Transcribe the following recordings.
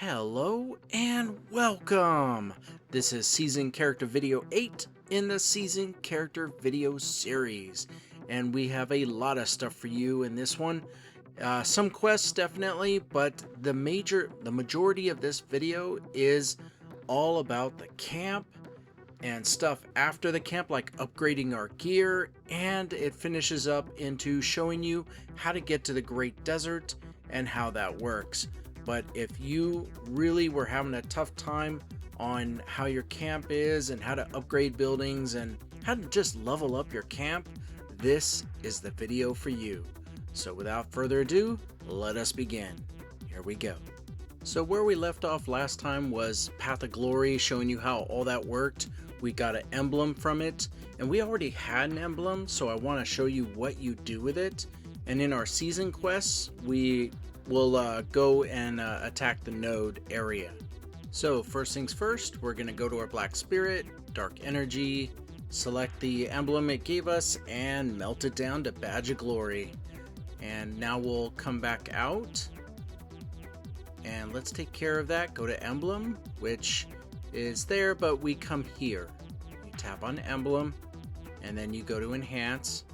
Hello and welcome! This is Season Character Video 8 in the Season Character Video series. And we have a lot of stuff for you in this one. Some quests definitely, but the majority of this video is all about the camp and stuff after the camp, like upgrading our gear, and it finishes up into showing you how to get to the Great Desert and how that works. But if you really were having a tough time on how your camp is and how to upgrade buildings and how to just level up your camp, this is the video for you. So without further ado, let us begin. Here we go. So where we left off last time was Path of Glory, showing you how all that worked. We got an emblem from it, and we already had an emblem, so I want to show you what you do with it. And in our season quests, we will go and attack the node area. So first things first, we're going to go to our Black Spirit, Dark Energy, select the emblem it gave us, and melt it down to Badge of Glory. And now we'll come back out, and let's take care of that. Go to Emblem, which is there, but we come here. You tap on Emblem, and then you go to Enhance,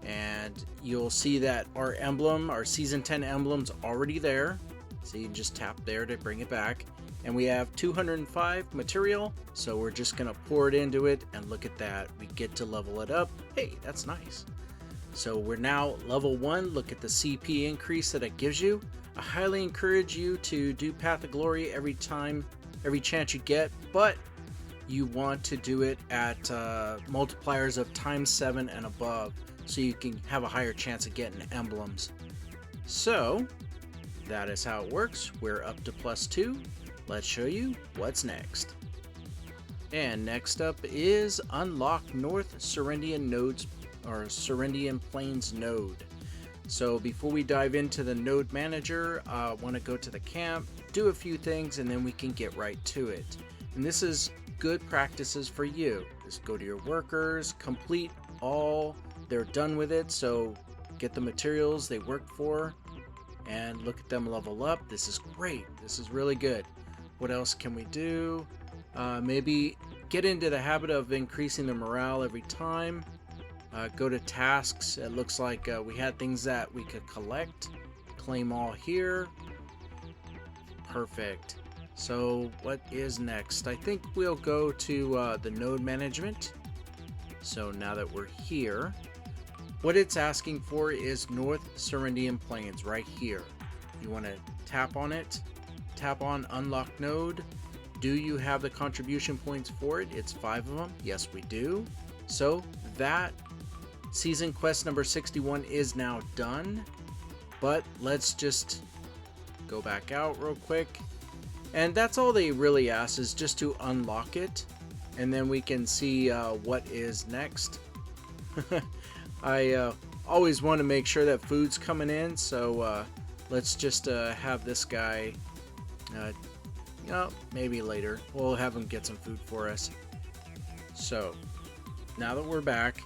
and you'll see that our emblem, our Season 10 emblem's already there. So you can just tap there to bring it back. And we have 205 material, so we're just gonna pour it into it, and look at that. We get to level it up. Hey, that's nice. So we're now level 1. Look at the CP increase that it gives you. I highly encourage you to do Path of Glory every chance you get, but you want to do it at multipliers of ×7 and above, so you can have a higher chance of getting emblems. So that is how it works. We're up to +2. Let's show you what's next. And next up is unlock North Serendian nodes, or Serendian Plains node. So before we dive into the node manager, I want to go to the camp, do a few things, and then we can get right to it. And this is good practices for you. Just go to your workers, complete all they're done with it, so get the materials they work for, and look at them level up. This is great. This is really good. What else can we do? Maybe get into the habit of increasing the morale every time. Go to tasks. It looks like we had things that we could collect. Claim all here. Perfect. So what is next? I think we'll go to the node management. So now that we're here, what it's asking for is North Serendian Plains right here. You want to tap on it. Tap on unlock node. Do you have the contribution points for it? It's 5 of them. Yes, we do. So that season quest number 61 is now done, but let's just go back out real quick. And that's all they really ask, is just to unlock it, and then we can see what is next. I always want to make sure that food's coming in, so let's just have this guy, maybe later we'll have him get some food for us. So now that we're back,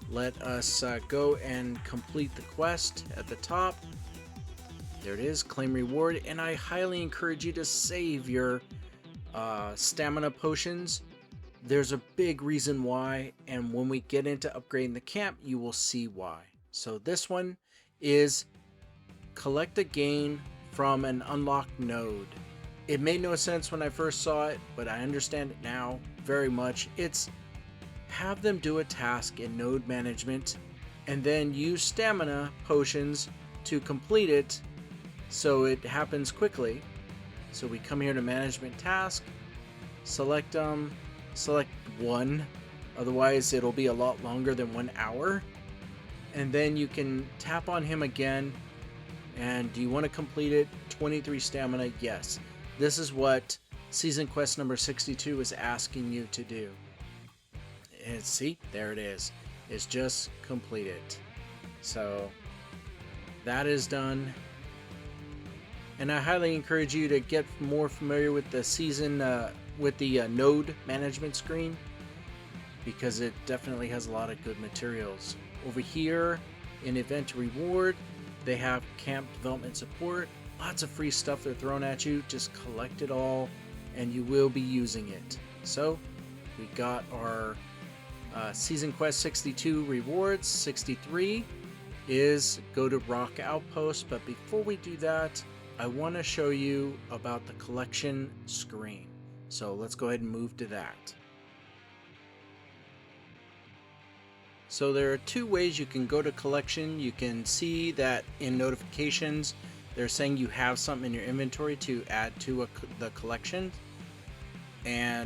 let us go and complete the quest at the top. There it is, claim reward, and I highly encourage you to save your stamina potions. There's a big reason why, and when we get into upgrading the camp, you will see why. So this one is collect a gain from an unlocked node. It made no sense when I first saw it, but I understand it now very much. It's have them do a task in node management and then use stamina potions to complete it so it happens quickly. So we come here to management task, select select one, otherwise it'll be a lot longer than 1 hour, and then you can tap on him again. And do you want to complete it? 23 stamina. Yes, this is what season quest number 62 is asking you to do. And see, there it is. It's just completed. So that is done. And I highly encourage you to get more familiar with the season, with the node management screen, because it definitely has a lot of good materials. Over here in event reward, they have camp development support, Lots of free stuff they're throwing at you. Just collect it all and you will be using it. So we got our Season Quest 62 rewards. 63 is go to Rock Outpost, but before we do that, I want to show you about the collection screen. So let's go ahead and move to that. So there are two ways you can go to collection. You can see that in notifications they're saying you have something in your inventory to add to the collection,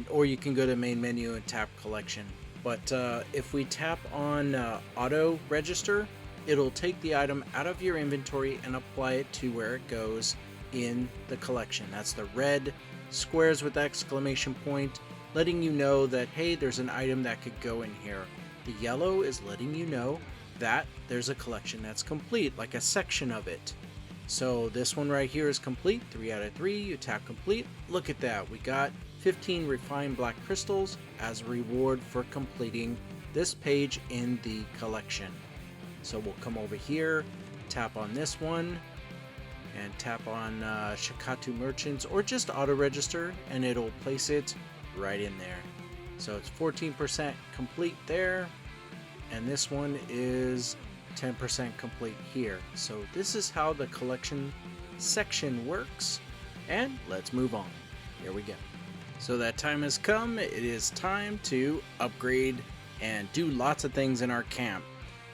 or you can go to main menu and tap collection. But if we tap on auto register, it'll take the item out of your inventory and apply it to where it goes in the collection. That's the red squares with exclamation point, letting you know that, hey, there's an item that could go in here. The yellow is letting you know that there's a collection that's complete, like a section of it. So this one right here is complete, 3 out of 3. You tap complete. Look at that. We got 15 refined black crystals as a reward for completing this page in the collection. So we'll come over here, tap on this one, and tap on Shikatu Merchants, or just auto register, and it'll place it right in there. So it's 14% complete there, and this one is 10% complete here. So this is how the collection section works, and let's move on. Here we go. So that time has come. It is time to upgrade and do lots of things in our camp.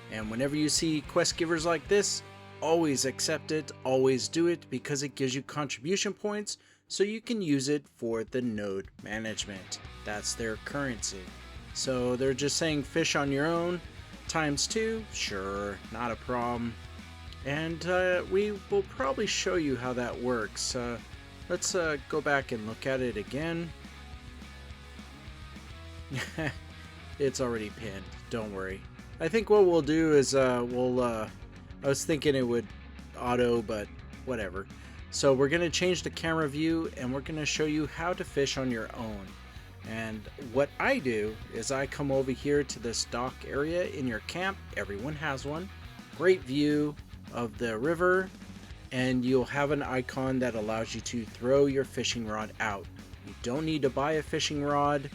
And whenever you see quest givers like this, always accept it, always do it, because it gives you contribution points so you can use it for the node management. That's their currency. So they're just saying fish on your own ×2, sure, not a problem. And we will probably show you how that works. Let's go back and look at it again. It's already pinned, don't worry. I think what we'll do is I was thinking it would auto, but whatever. So we're going to change the camera view and we're going to show you how to fish on your own. And what I do is I come over here to this dock area in your camp. Everyone has one. Great view of the river, and you'll have an icon that allows you to throw your fishing rod out. You don't need to buy a fishing rod.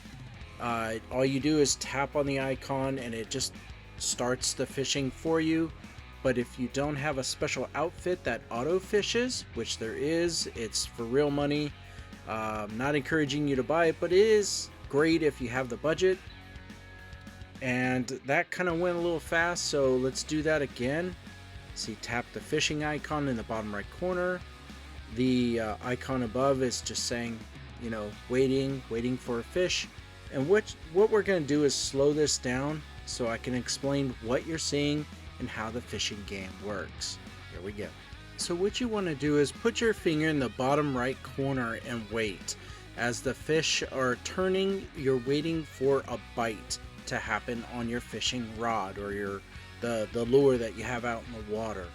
All you do is tap on the icon and it just starts the fishing for you. But if you don't have a special outfit that auto fishes, which there is, it's for real money. I'm not encouraging you to buy it, but it is great if you have the budget. And that kind of went a little fast, so let's do that again. See, tap the fishing icon in the bottom right corner. The icon above is just saying, you know, waiting for a fish. And what we're going to do is slow this down so I can explain what you're seeing and how the fishing game works. Here we go. So what you want to do is put your finger in the bottom right corner and wait. As the fish are turning, you're waiting for a bite to happen on your fishing rod or the lure that you have out in the water.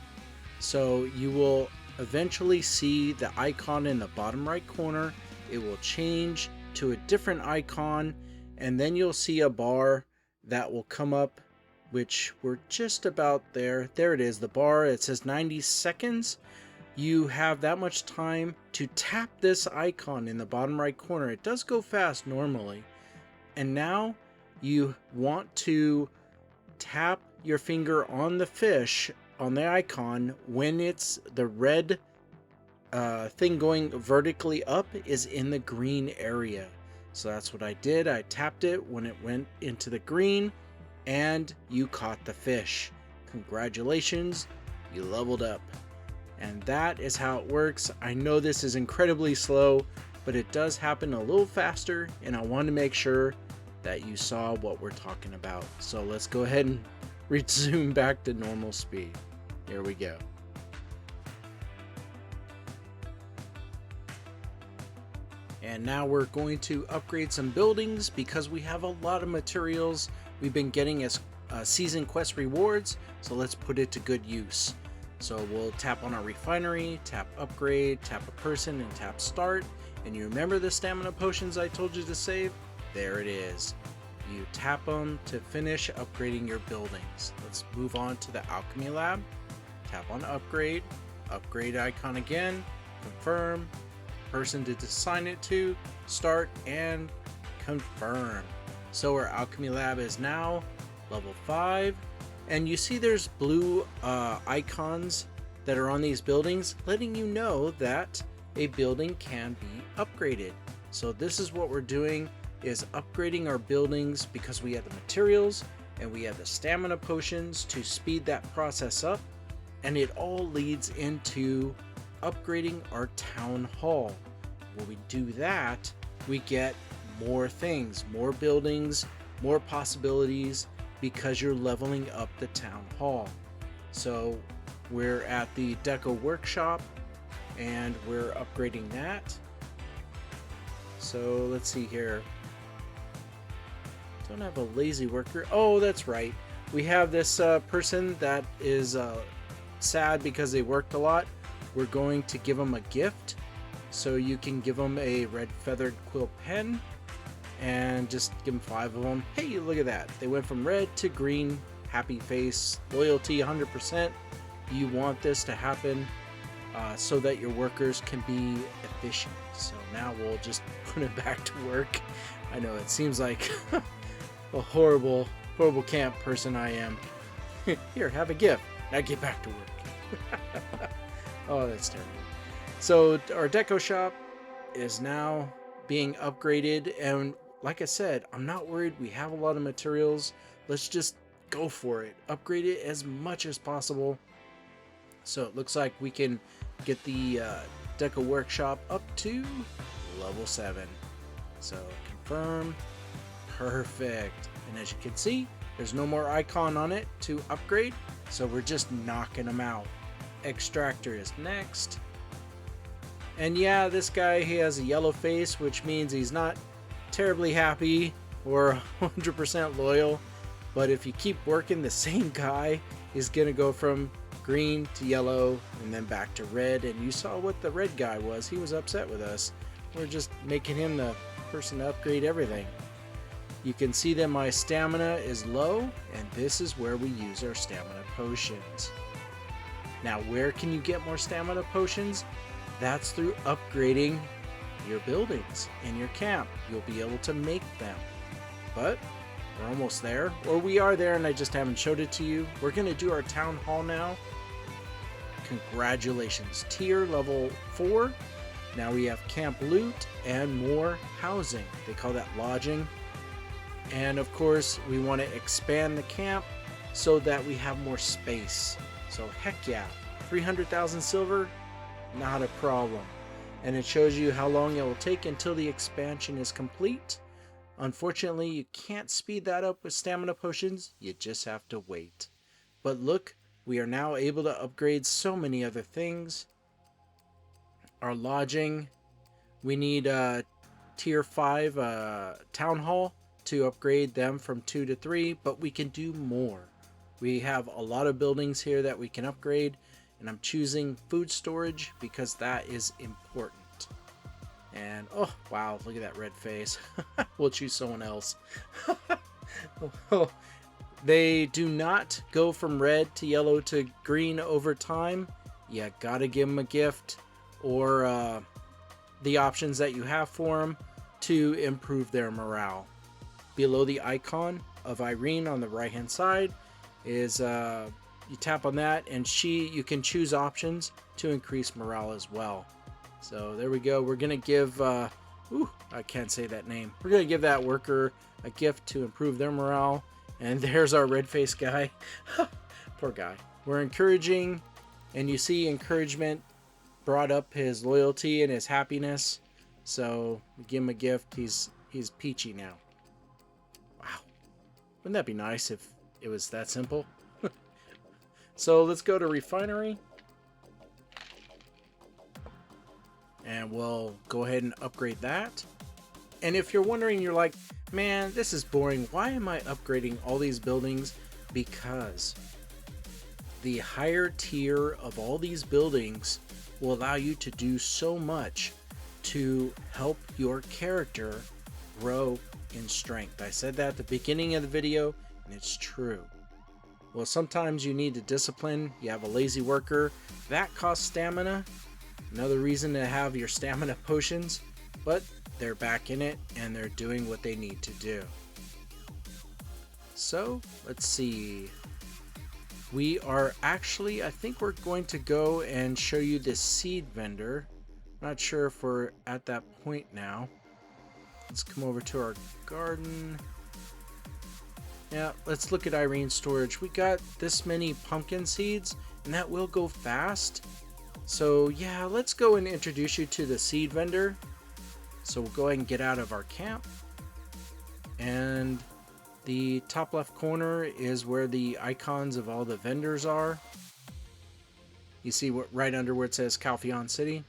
So you will eventually see the icon in the bottom right corner. It will change to a different icon, and then you'll see a bar that will come up, which we're just about there. There it is, the bar. It says 90 seconds. You have that much time to tap this icon in the bottom right corner. It does go fast normally. And now you want to tap your finger on the fish, on the icon, when it's the red thing going vertically up is in the green area. So that's what I did. I tapped it when it went into the green, and you caught the fish. Congratulations, you leveled up. And that is how it works. I know this is incredibly slow, but it does happen a little faster, and I want to make sure that you saw what we're talking about. So let's go ahead and resume back to normal speed. Here we go. And now we're going to upgrade some buildings because we have a lot of materials we've been getting as season quest rewards. So let's put it to good use. So we'll tap on our refinery, tap upgrade, tap a person, and tap start. And you remember the stamina potions I told you to save? There it is. You tap them to finish upgrading your buildings. Let's move on to the Alchemy Lab. Tap on upgrade, upgrade icon again, confirm, person to assign it to, start, and confirm. So our Alchemy Lab is now level 5, and you see there's blue icons that are on these buildings letting you know that a building can be upgraded. So this is what we're doing, is upgrading our buildings because we have the materials and we have the stamina potions to speed that process up, and it all leads into upgrading our town hall. When we do that, we get more things, more buildings, more possibilities, because you're leveling up the town hall. So we're at the Deco workshop and we're upgrading that. So let's see here. Don't have a lazy worker. Oh, that's right. We have this person that is sad because they worked a lot. We're going to give them a gift. So you can give them a red feathered quill pen and just give them 5 of them. Hey, look at that. They went from red to green. Happy face, loyalty 100%. You want this to happen so that your workers can be efficient. So now we'll just put it back to work. I know it seems like a horrible camp person I am. Here, have a gift. Now get back to work. Oh, that's terrible. So our Deco shop is now being upgraded, and like I said, I'm not worried. We have a lot of materials. Let's just go for it. Upgrade it as much as possible. So it looks like we can get the Deco workshop up to level 7. So confirm. Perfect. And as you can see, there's no more icon on it to upgrade, so we're just knocking them out. Extractor is next. And yeah, this guy, he has a yellow face, which means he's not terribly happy or 100% loyal. But if you keep working, the same guy is going to go from green to yellow and then back to red. And you saw what the red guy was. He was upset with us. We're just making him the person to upgrade everything. You can see that my stamina is low, and this is where we use our stamina potions. Now, where can you get more stamina potions? That's through upgrading your buildings in your camp. You'll be able to make them. But we're almost there, or we are there and I just haven't showed it to you. We're going to do our town hall now. Congratulations, tier level 4. Now we have camp loot and more housing. They call that lodging. And of course, we want to expand the camp so that we have more space. So heck yeah, 300,000 silver, not a problem. And it shows you how long it will take until the expansion is complete. Unfortunately, you can't speed that up with stamina potions. You just have to wait. But look, we are now able to upgrade so many other things. Our lodging, we need tier 5 town hall to upgrade them from 2 to 3, but we can do more. We have a lot of buildings here that we can upgrade, and I'm choosing food storage because that is important. And oh wow, look at that red face. We'll choose someone else. They do not go from red to yellow to green over time. You gotta give them a gift or the options that you have for them to improve their morale. Below the icon of Irene on the right hand side is you tap on that, and you can choose options to increase morale as well. So there we go. We're gonna give I can't say that name. We're gonna give that worker a gift to improve their morale. And there's our red face guy. Poor guy. We're encouraging, and you see encouragement brought up his loyalty and his happiness. So we give him a gift. He's peachy now. Wow. Wouldn't that be nice if it was that simple? So let's go to Refinery. And we'll go ahead and upgrade that. And if you're wondering, you're like, man, this is boring. Why am I upgrading all these buildings? Because the higher tier of all these buildings will allow you to do so much to help your character grow in strength. I said that at the beginning of the video, and it's true. Well, sometimes you need to discipline. You have a lazy worker. That costs stamina. Another reason to have your stamina potions, but they're back in it and they're doing what they need to do. So let's see. We are actually, I think we're going to go and show you the seed vendor. Not sure if we're at that point now. Let's come over to our garden. Yeah, let's look at Irene's storage. We got this many pumpkin seeds, and that will go fast. So yeah, let's go and introduce you to the seed vendor. So we'll go ahead and get out of our camp. And the top left corner is where the icons of all the vendors are. You see what right under where it says Calpheon City?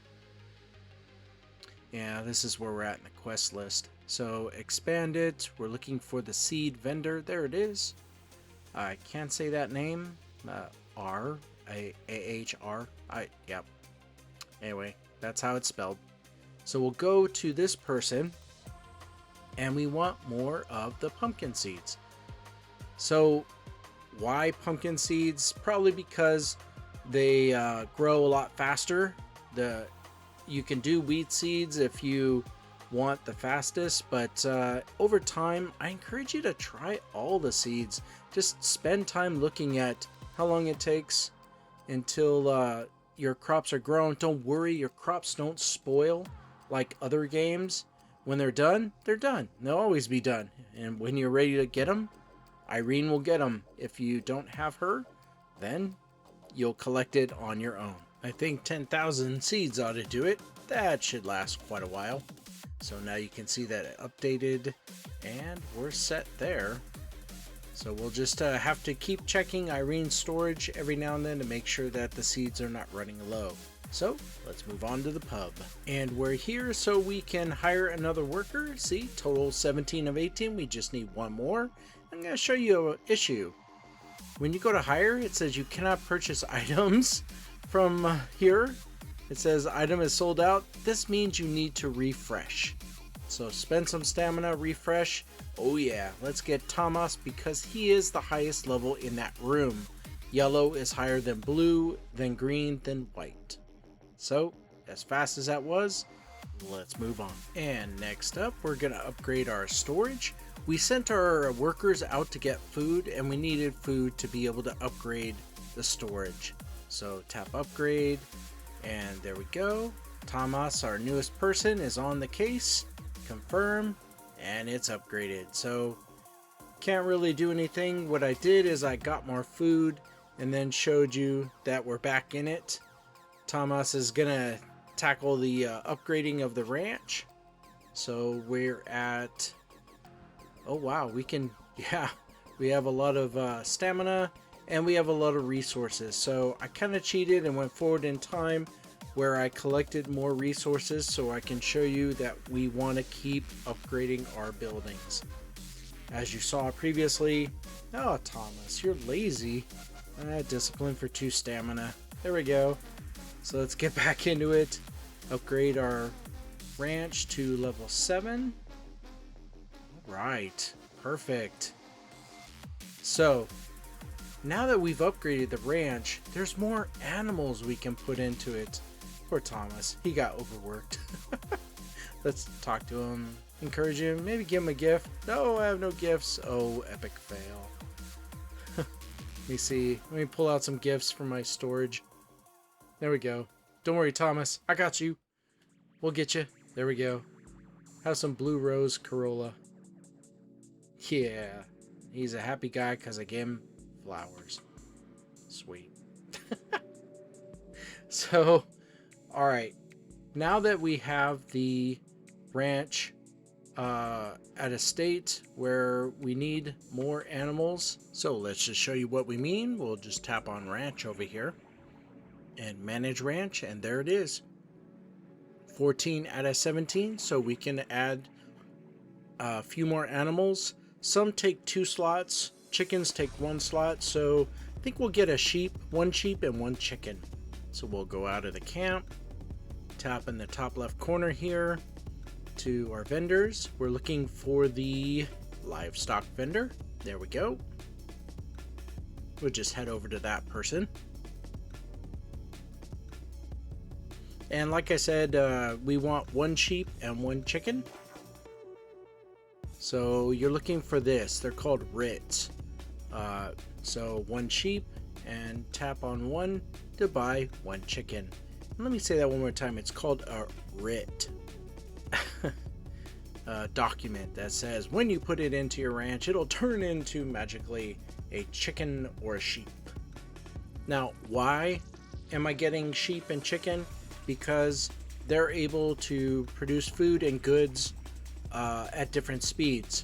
Yeah, this is where we're at in the quest list. So expand it. We're looking for the seed vendor. There it is. I can't say that name. R-A-H-R. Yep. Anyway, that's how it's spelled. So we'll go to this person. And we want more of the pumpkin seeds. So why pumpkin seeds? Probably because they grow a lot faster. You can do wheat seeds if you want the fastest, but over time I encourage you to try all the seeds. Just spend time looking at how long it takes until your crops are grown. Don't worry, your crops don't spoil like other games. When they're done, they're done. They'll always be done. And when you're ready to get them, Irene will get them. If you don't have her, then you'll collect it on your own. I think 10,000 seeds ought to do it. That should last quite a while. So now you can see that it updated and we're set there. So we'll just have to keep checking Irene's storage every now and then to make sure that the seeds are not running low. So let's move on to the pub. And we're here so we can hire another worker. See, total 17 of 18. We just need one more. I'm going to show you an issue. When you go to hire, it says you cannot purchase items from here. It says item is sold out. This means you need to refresh. So spend some stamina, refresh. Oh yeah, let's get Thomas because he is the highest level in that room. Yellow is higher than blue, then green, then white. So, as fast as that was, let's move on. And next up, we're going to upgrade our storage. We sent our workers out to get food, and we needed food to be able to upgrade the storage. So, tap upgrade, and there we go. Thomas, our newest person, is on the case. Confirm, and it's upgraded. So, can't really do anything. What I did is I got more food, and then showed you that we're back in it. Thomas is gonna tackle the upgrading of the ranch. So we're at, oh wow, we have a lot of stamina and we have a lot of resources. So I kind of cheated and went forward in time where I collected more resources so I can show you that we want to keep upgrading our buildings. As you saw previously, oh Thomas, you're lazy. Discipline for 2 stamina. There we go. So let's get back into it. Upgrade our ranch to level 7. Alright, perfect. So, now that we've upgraded the ranch, there's more animals we can put into it. Poor Thomas, he got overworked. Let's talk to him, encourage him, maybe give him a gift. No, I have no gifts. Oh, epic fail. Let me see, let me pull out some gifts from my storage. There we go. Don't worry, Thomas. I got you. We'll get you. There we go. Have some blue rose Corolla. Yeah. He's a happy guy because I gave him flowers. Sweet. So, alright. Now that we have the ranch at a state where we need more animals. So let's just show you what we mean. We'll just tap on ranch over here. And manage ranch, and there it is. 14 out of 17, so we can add a few more animals. Some take 2 slots, chickens take 1 slot, so I think we'll get a sheep, 1 sheep and 1 chicken. So we'll go out of the camp, tap in the top left corner here to our vendors. We're looking for the livestock vendor. There we go. We'll just head over to that person. And like I said, we want 1 sheep and 1 chicken. So you're looking for this. They're called rits. So 1 sheep and tap on 1 to buy 1 chicken. Let me say that one more time. It's called a writ. Document that says when you put it into your ranch, it'll turn into magically a chicken or a sheep. Now, why am I getting sheep and chicken? Because they're able to produce food and goods at different speeds.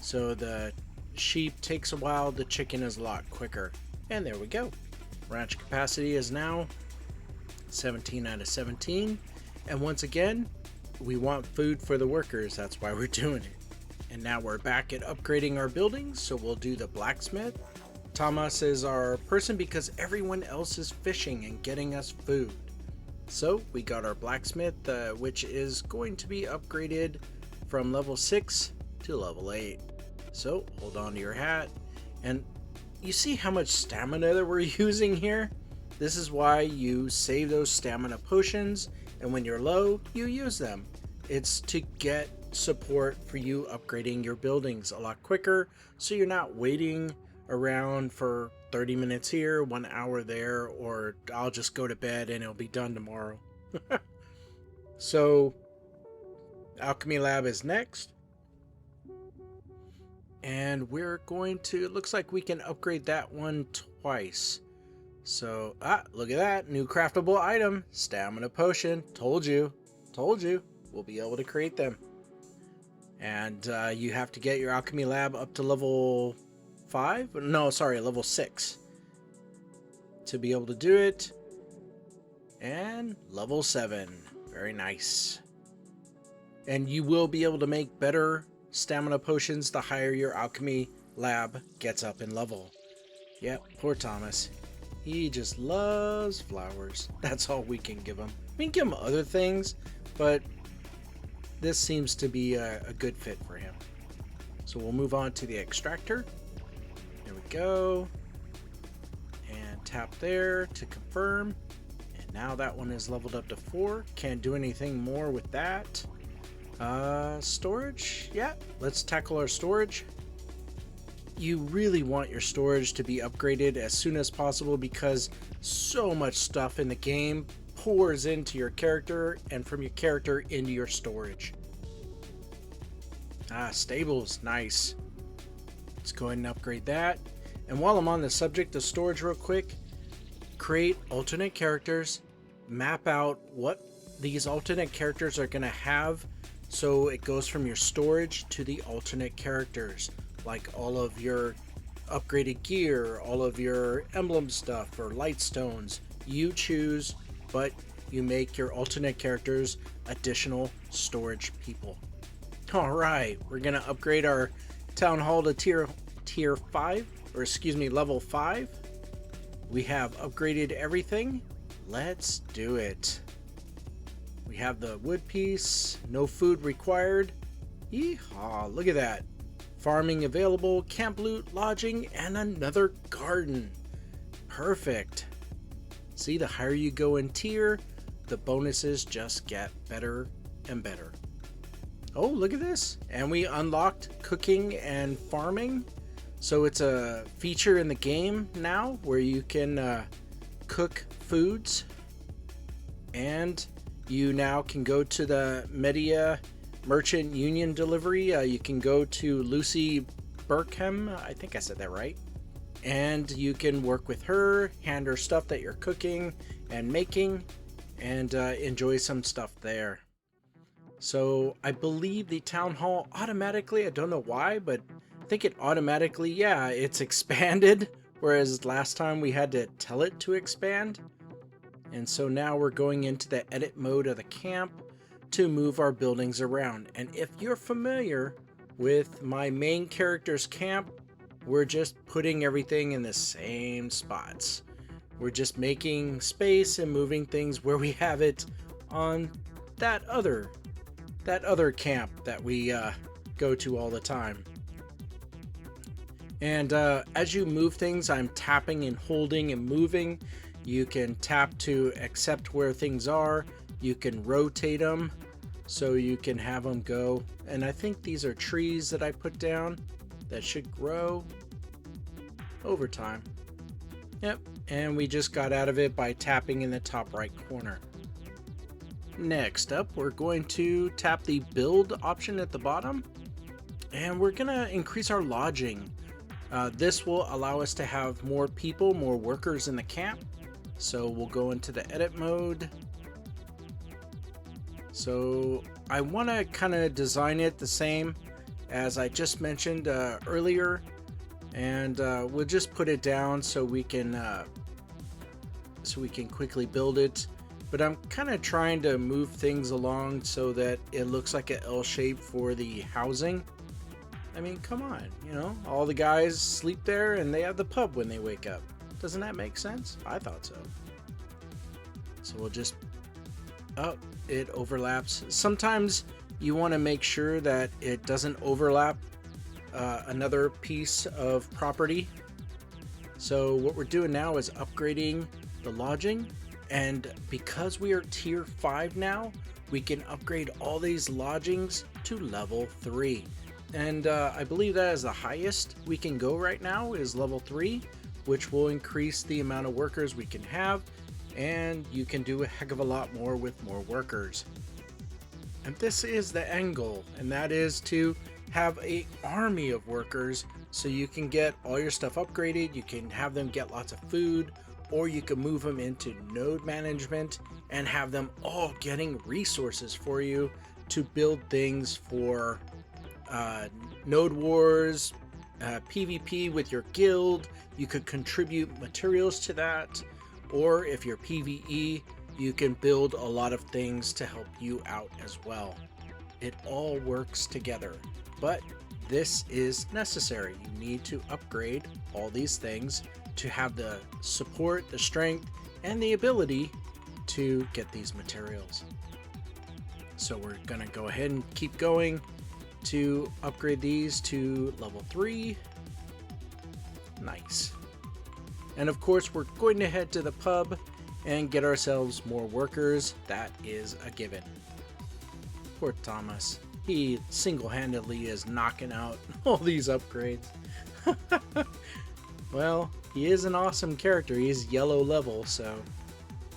So the sheep takes a while, the chicken is a lot quicker. And there we go. Ranch capacity is now 17 out of 17. And once again, we want food for the workers. That's why we're doing it. And now we're back at upgrading our buildings. So we'll do the blacksmith. Thomas is our person because everyone else is fishing and getting us food. So we got our blacksmith, which is going to be upgraded from level 6 to level 8. So hold on to your hat. And you see how much stamina that we're using here? This is why you save those stamina potions, and when you're low, you use them. It's to get support for you upgrading your buildings a lot quicker, so you're not waiting around for 30 minutes here, 1 hour there, or I'll just go to bed and it'll be done tomorrow. So, Alchemy Lab is next. And we're going to, it looks like we can upgrade that one twice. So, look at that. New craftable item. Stamina potion. Told you. We'll be able to create them. And you have to get your Alchemy Lab up to level 5? No, sorry, level 6. To be able to do it. And level 7. Very nice. And you will be able to make better stamina potions the higher your Alchemy Lab gets up in level. Yep, poor Thomas. He just loves flowers. That's all we can give him. We can give him other things, but this seems to be a good fit for him. So we'll move on to the extractor. There we go. And tap there to confirm. And now that one is leveled up to 4. Can't do anything more with that. Storage? Yeah, let's tackle our storage. You really want your storage to be upgraded as soon as possible because so much stuff in the game pours into your character and from your character into your storage. Stables, nice. Let's go ahead and upgrade that. And while I'm on the subject of storage real quick, create alternate characters, map out what these alternate characters are going to have. So it goes from your storage to the alternate characters, like all of your upgraded gear, all of your emblem stuff or light stones. You choose, but you make your alternate characters additional storage people. All right, we're gonna upgrade our town hall to tier 5, or excuse me, level 5. We have upgraded everything. Let's do it. We have the wood piece, no food required. Yeehaw, look at that. Farming available, camp loot, lodging, and another garden. Perfect. See, the higher you go in tier, the bonuses just get better and better. Oh, look at this. And we unlocked cooking and farming. So it's a feature in the game now where you can cook foods. And you now can go to the Media Merchant Union delivery. You can go to Lucy Burkham. I think I said that right. And you can work with her, hand her stuff that you're cooking and making, and enjoy some stuff there. So I believe the town hall automatically, I don't know why, but I think it automatically, yeah, it's expanded. Whereas last time we had to tell it to expand. And so now we're going into the edit mode of the camp to move our buildings around. And if you're familiar with my main character's camp, we're just putting everything in the same spots. We're just making space and moving things where we have it on that other camp that we go to all the time. And as you move things, I'm tapping and holding and moving. You can tap to accept where things are. You can rotate them so you can have them go. And I think these are trees that I put down that should grow over time. Yep, and we just got out of it by tapping in the top right corner. Next up, we're going to tap the build option at the bottom, and we're gonna increase our lodging. This will allow us to have more people, more workers in the camp. So we'll go into the edit mode. So I want to kind of design it the same as I just mentioned earlier, and we'll just put it down so we can quickly build it. But I'm kind of trying to move things along so that it looks like an L shape for the housing. I mean, come on, you know, all the guys sleep there and they have the pub when they wake up. Doesn't that make sense? I thought so. So we'll just, oh, it overlaps. Sometimes you want to make sure that it doesn't overlap another piece of property. So what we're doing now is upgrading the lodging, and because we are tier 5 now, we can upgrade all these lodgings to level 3. And I believe that is the highest we can go right now is level 3, which will increase the amount of workers we can have, and you can do a heck of a lot more with more workers. And this is the end goal, and that is to have an army of workers so you can get all your stuff upgraded, you can have them get lots of food, or you can move them into node management and have them all getting resources for you to build things for node wars, PvP with your guild. You could contribute materials to that, or if you're PvE, you can build a lot of things to help you out as well. It all works together, but this is necessary. You need to upgrade all these things to have the support, the strength, and the ability to get these materials. So we're gonna go ahead and keep going to upgrade these to level 3. Nice. And of course, we're going to head to the pub and get ourselves more workers. That is a given. Poor Thomas. He single-handedly is knocking out all these upgrades. Well, he is an awesome character. He's yellow level, so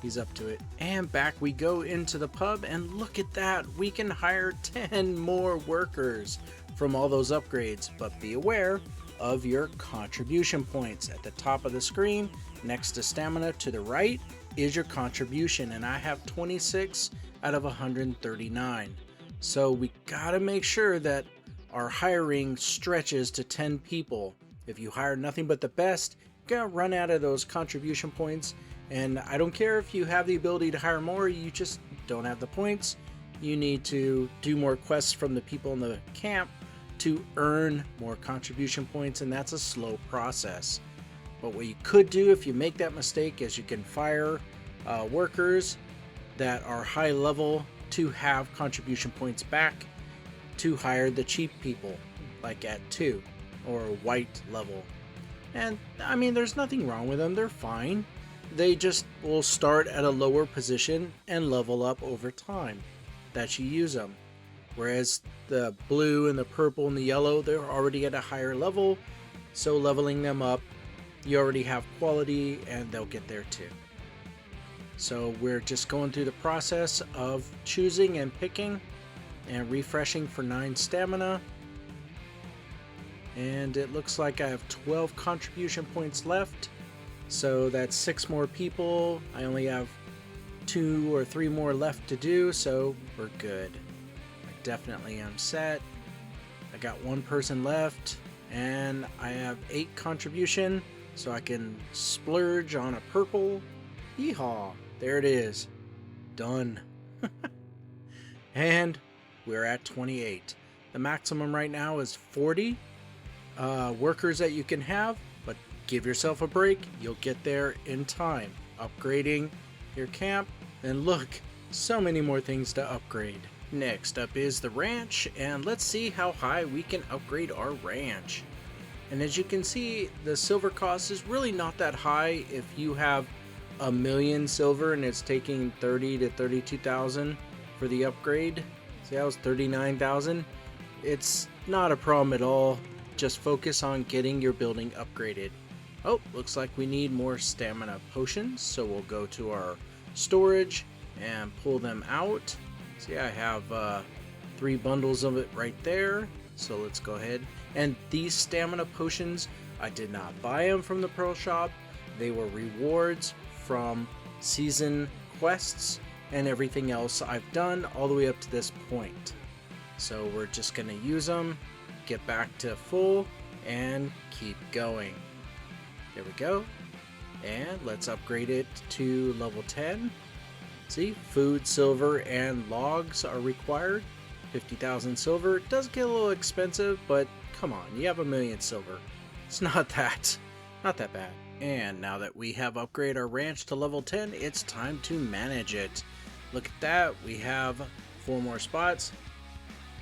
he's up to it. And back we go into the pub, and look at that. We can hire 10 more workers from all those upgrades, but be aware of your contribution points. At the top of the screen, next to stamina to the right, is your contribution, and I have 26 out of 139. So we gotta make sure that our hiring stretches to 10 people. If you hire nothing but the best, you're gonna run out of those contribution points. And I don't care if you have the ability to hire more, you just don't have the points. You need to do more quests from the people in the camp to earn more contribution points, and that's a slow process. But what you could do if you make that mistake is you can fire workers that are high level to have contribution points back to hire the cheap people, like at 2 or white level. And I mean, there's nothing wrong with them, they're fine. They just will start at a lower position and level up over time that you use them. Whereas the blue and the purple and the yellow, they're already at a higher level, so leveling them up, you already have quality and they'll get there too. So we're just going through the process of choosing and picking and refreshing for 9 stamina. And it looks like I have 12 contribution points left. So that's 6 more people. I only have 2 or 3 more left to do, so we're good. I definitely am set. I got 1 person left, and I have 8 contribution, so I can splurge on a purple. Yeehaw! There it is. Done. And we're at 28. The maximum right now is 40 workers that you can have, but give yourself a break. You'll get there in time. Upgrading your camp, and look, so many more things to upgrade. Next up is the ranch, and let's see how high we can upgrade our ranch. And as you can see, the silver cost is really not that high if you have a million silver and it's taking 30 to 32,000 for the upgrade. See, that was 39,000. It's not a problem at all. Just focus on getting your building upgraded. Oh, looks like we need more stamina potions, so we'll go to our storage and pull them out. See, I have 3 bundles of it right there, so let's go ahead. And these stamina potions, I did not buy them from the Pearl Shop. They were rewards from season quests and everything else I've done all the way up to this point. So we're just going to use them, get back to full, and keep going. There we go. And let's upgrade it to level 10. See, food, silver, and logs are required. 50,000 silver. It does get a little expensive, but come on, you have a million silver. It's not that bad. And now that we have upgraded our ranch to level 10, it's time to manage it. Look at that, we have 4 more spots.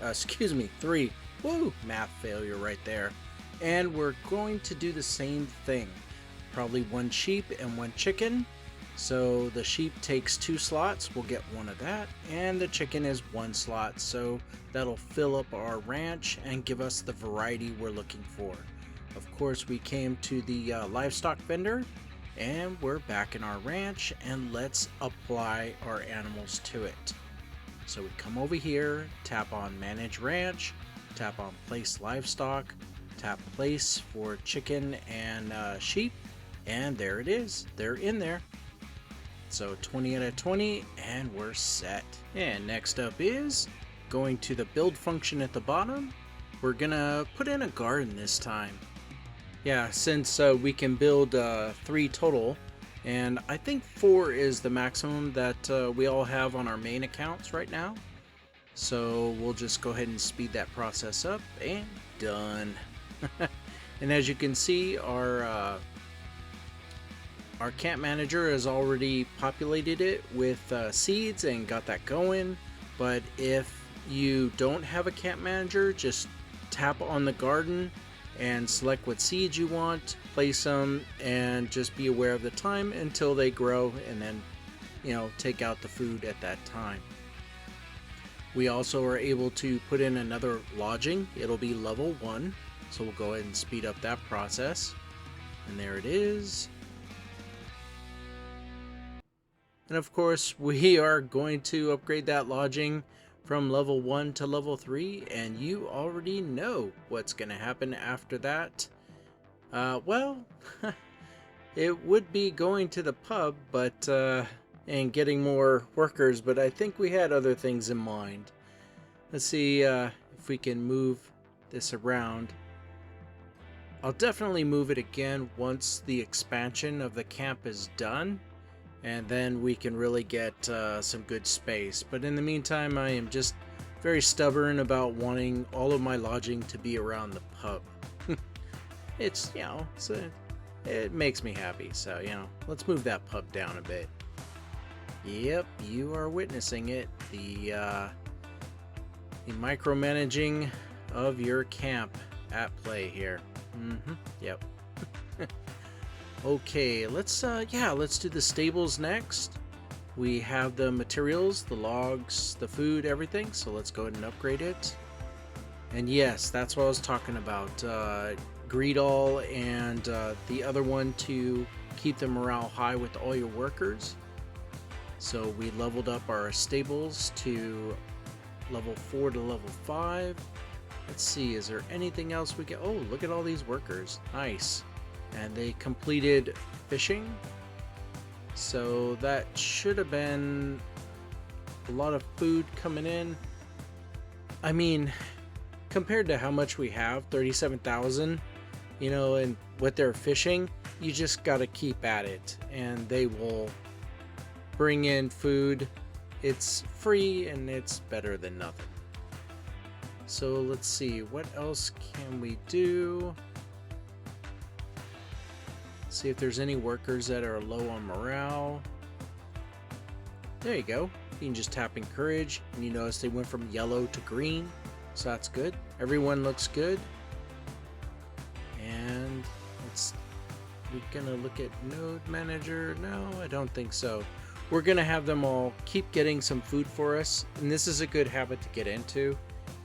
Excuse me, 3. Woo, math failure right there. And we're going to do the same thing. Probably 1 sheep and 1 chicken. So the sheep takes 2 slots, we'll get 1 of that, and the chicken is 1 slot, so that'll fill up our ranch and give us the variety we're looking for. Of course, we came to the livestock vendor, and we're back in our ranch, and let's apply our animals to it. So we come over here, tap on Manage Ranch, tap on Place Livestock, tap Place for chicken and sheep, and there it is, they're in there. So 20 out of 20, and we're set. And next up is going to the build function at the bottom. We're gonna put in a garden this time. Yeah, since we can build 3 total, and I think 4 is the maximum that we all have on our main accounts right now. So we'll just go ahead and speed that process up, and done. And as you can see, our camp manager has already populated it with seeds and got that going. But if you don't have a camp manager, just tap on the garden and select what seeds you want, place them, and just be aware of the time until they grow, and then, you know, take out the food at that time. We also are able to put in another lodging. It'll be level 1, so we'll go ahead and speed up that process. And there it is. And of course, we are going to upgrade that lodging from level 1 to level 3, and you already know what's going to happen after that. Well, it would be going to the pub, but and getting more workers, but I think we had other things in mind. Let's see if we can move this around. I'll definitely move it again once the expansion of the camp is done, and then we can really get some good space. But in the meantime, I am just very stubborn about wanting all of my lodging to be around the pub. It's, you know, it makes me happy, so, you know, let's move that pub down a bit. Yep, you are witnessing it, the micromanaging of your camp at play here. Yep. Okay, let's do the stables next. We have the materials, the logs, the food, everything, so let's go ahead and upgrade it. And yes, that's what I was talking about. Greedall and the other one to keep the morale high with all your workers. So we leveled up our stables to level 4 to level 5. Let's see, is there anything else we can... Oh, look at all these workers. Nice. And they completed fishing. So that should have been a lot of food coming in. I mean, compared to how much we have, 37,000, you know, and what they're fishing, you just got to keep at it and they will bring in food. It's free and it's better than nothing. So let's see, what else can we do? See if there's any workers that are low on morale. There you go. You can just tap encourage and you notice they went from yellow to green. So that's good. Everyone looks good. And let's we're gonna look at node manager. No, I don't think so. We're gonna have them all keep getting some food for us, and this is a good habit to get into,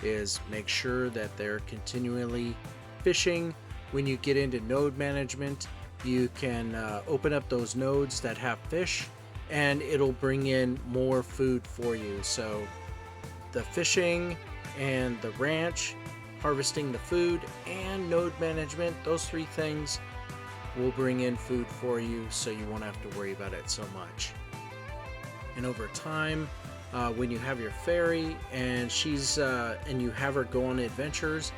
is make sure that they're continually fishing. When you get into node management, you can open up those nodes that have fish, and it'll bring in more food for you. So the fishing and the ranch, harvesting the food, and node management, those three things will bring in food for you, so you won't have to worry about it so much. And over time, when you have your fairy and and you have her go on adventures,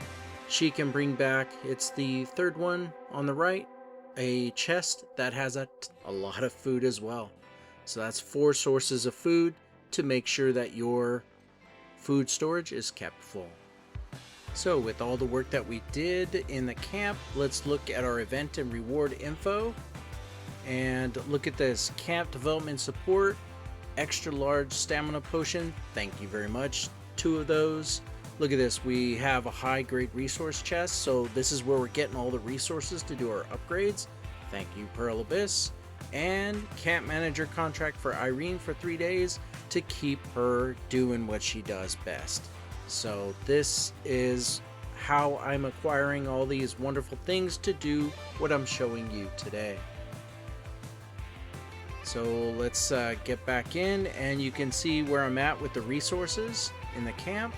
she can bring back, it's the third one on the right, a chest that has a lot of food as well. So that's 4 sources of food to make sure that your food storage is kept full. So with all the work that we did in the camp, let's look at our event and reward info. And look at this: camp development support, extra large stamina potion, thank you very much, 2 of those. Look at this, we have a high grade resource chest, so this is where we're getting all the resources to do our upgrades. Thank you, Pearl Abyss. And camp manager contract for Irene for 3 days to keep her doing what she does best. So this is how I'm acquiring all these wonderful things to do what I'm showing you today. So let's get back in, and you can see where I'm at with the resources in the camp.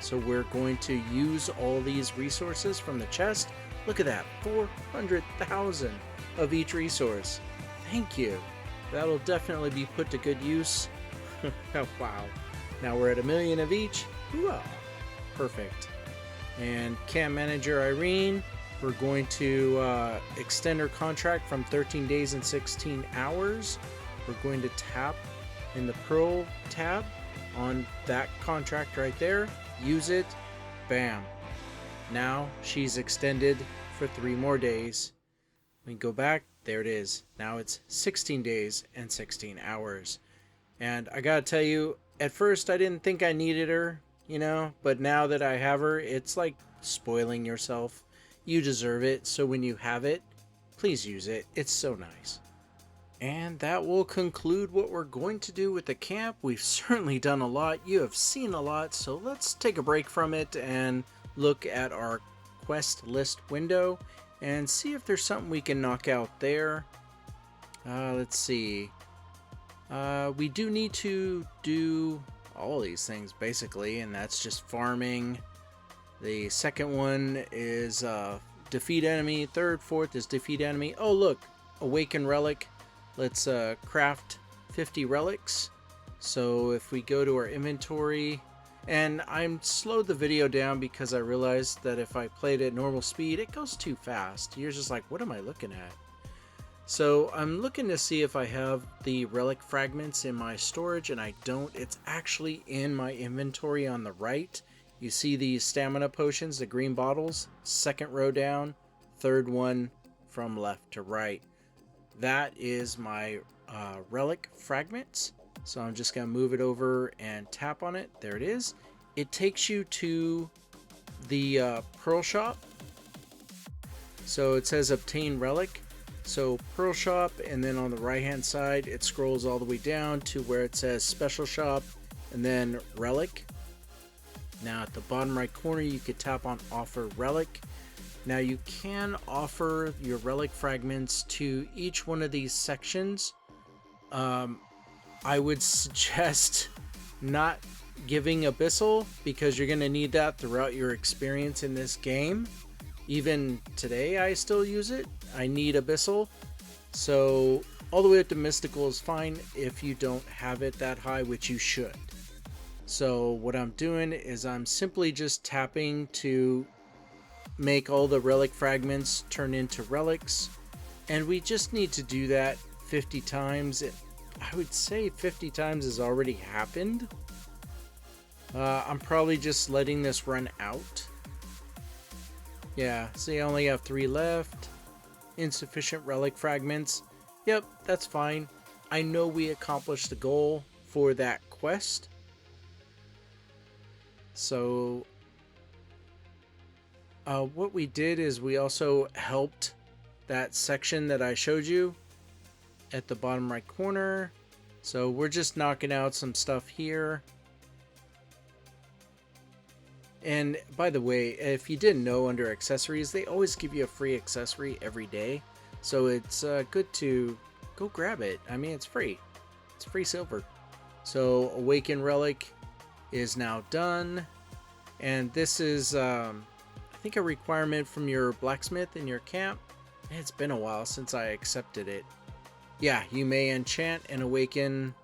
So we're going to use all these resources from the chest. Look at that, 400,000 of each resource. Thank you. That'll definitely be put to good use. Wow. Now we're at 1 million of each. Hooah. Perfect. And camp manager Irene, we're going to extend her contract from 13 days and 16 hours. We're going to tap in the Pearl tab on that contract right there. Use it. Bam. Now she's extended for 3 more days. We go back. There it is. Now it's 16 days and 16 hours. And I gotta tell you, at first I didn't think I needed her, you know, but now that I have her, it's like spoiling yourself. You deserve it, so when you have it, please use it. It's so nice. And that will conclude what we're going to do with the camp. We've certainly done a lot. You have seen a lot, so let's take a break from it and look at our quest list window and see if there's something we can knock out there. Let's see. We do need to do all these things basically, and that's just farming. The second one is defeat enemy. Third, fourth is defeat enemy. Oh look, awaken relic. Let's craft 50 relics. So if we go to our inventory, and I'm slowed the video down because I realized that if I played at normal speed, it goes too fast. You're just like, what am I looking at? So I'm looking to see if I have the relic fragments in my storage, and I don't. It's actually in my inventory on the right. You see these stamina potions, the green bottles, second row down, third one from left to right. That is my relic fragments. So I'm just going to move it over and tap on it. There it is. It takes you to the Pearl Shop. So it says obtain relic. So Pearl Shop, and then on the right hand side it scrolls all the way down to where it says Special Shop and then Relic. Now at the bottom right corner you could tap on Offer Relic. Now you can offer your relic fragments to each one of these sections. I would suggest not giving Abyssal, because you're going to need that throughout your experience in this game. Even today I still use it. I need Abyssal. So all the way up to Mystical is fine if you don't have it that high, which you should. So what I'm doing is I'm simply just tapping to make all the relic fragments turn into relics. And we just need to do that 50 times. I would say 50 times has already happened. I'm probably just letting this run out. Yeah, see, I only have 3 left. Insufficient relic fragments. Yep, that's fine. I know we accomplished the goal for that quest. So, what we did is we also helped that section that I showed you at the bottom right corner. So we're just knocking out some stuff here. And by the way, if you didn't know, under accessories, they always give you a free accessory every day. So it's good to go grab it. I mean, it's free. It's free silver. So Awaken Relic is now done. And this is, I think, a requirement from your blacksmith in your camp. It's been a while since I accepted it. Yeah, you may enchant and awaken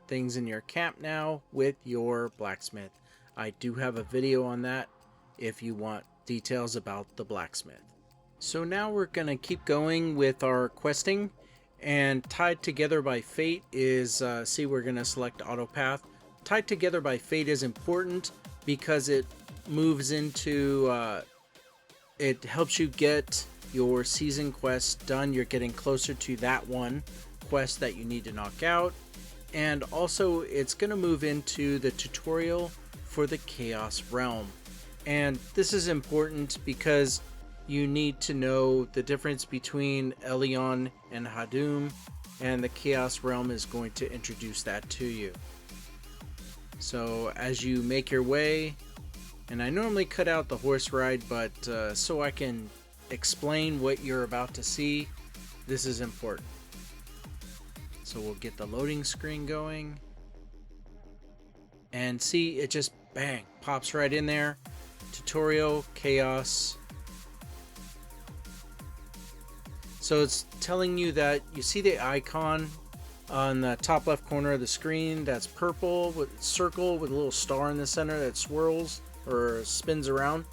things in your camp now with your blacksmith. I do have a video on that if you want details about the blacksmith. So now we're going to keep going with our questing, and Tied Together by Fate is, see, we're going to select Auto Path. Tied Together by Fate is important because it moves into, it helps you get your season quest done. You're getting closer to that one quest that you need to knock out. And also it's going to move into the tutorial for the Chaos Realm. And this is important because you need to know the difference between Elion and Hadum, and the Chaos Realm is going to introduce that to you. So as you make your way, and I normally cut out the horse ride, but so I can explain what you're about to see, this is important. So we'll get the loading screen going. And see, it just bang, pops right in there. Tutorial, Chaos. So it's telling you that you see the icon on the top left corner of the screen that's purple with a circle with a little star in the center that swirls or spins around.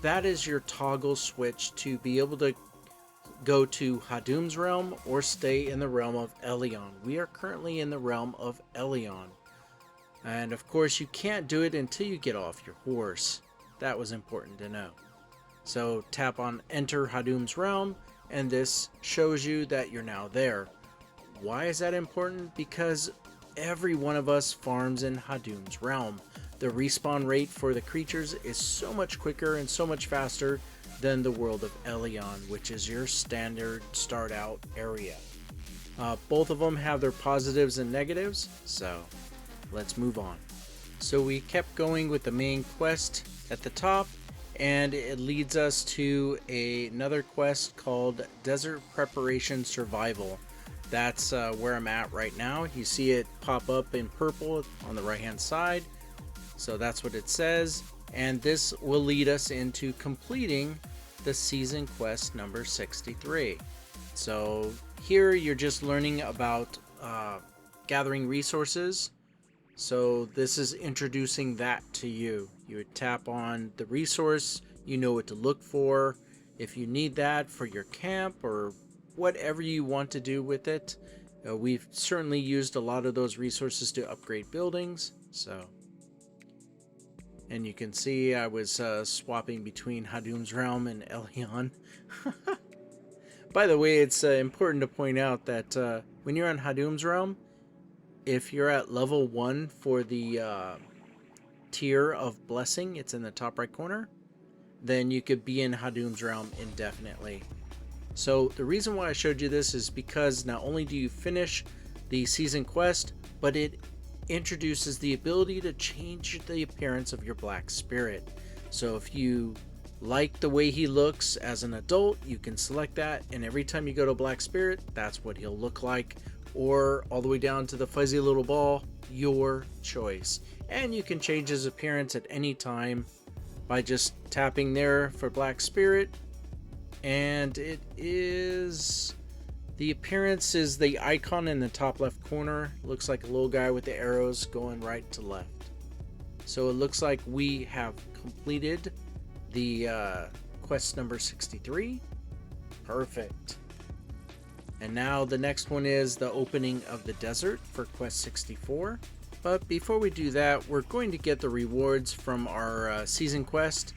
That is your toggle switch to be able to go to Hadum's realm or stay in the realm of Elion. We are currently in the realm of Elion. And of course you can't do it until you get off your horse. That was important to know. So tap on Enter Hadum's Realm, and this shows you that you're now there. Why is that important? Because every one of us farms in Hadum's Realm. The respawn rate for the creatures is so much quicker and so much faster than the world of Elion, which is your standard start out area. Both of them have their positives and negatives, so let's move on. So we kept going with the main quest at the top, and it leads us to another quest called Desert Preparation Survival. That's where I'm at right now. You see it pop up in purple on the right hand side. So that's what it says, and this will lead us into completing the season quest number 63. So here you're just learning about gathering resources. So this is introducing that to you. You would tap on the resource, you know what to look for. If you need that for your camp or whatever you want to do with it. We've certainly used a lot of those resources to upgrade buildings. So, and you can see I was swapping between Hadum's Realm and Elion. By the way, it's important to point out that when you're on Hadum's Realm, if you're at level 1 for the tier of Blessing, it's in the top right corner, then you could be in Hadum's Realm indefinitely. So the reason why I showed you this is because not only do you finish the season quest, but it introduces the ability to change the appearance of your Black Spirit. So if you like the way he looks as an adult, you can select that, and every time you go to Black Spirit, that's what he'll look like, or all the way down to the fuzzy little ball, your choice. And you can change his appearance at any time by just tapping there for Black Spirit, and it is, the appearance is the icon in the top left corner. Looks like a little guy with the arrows going right to left. So it looks like we have completed the quest number 63. Perfect. And now the next one is the opening of the desert for quest 64. But before we do that, we're going to get the rewards from our season quest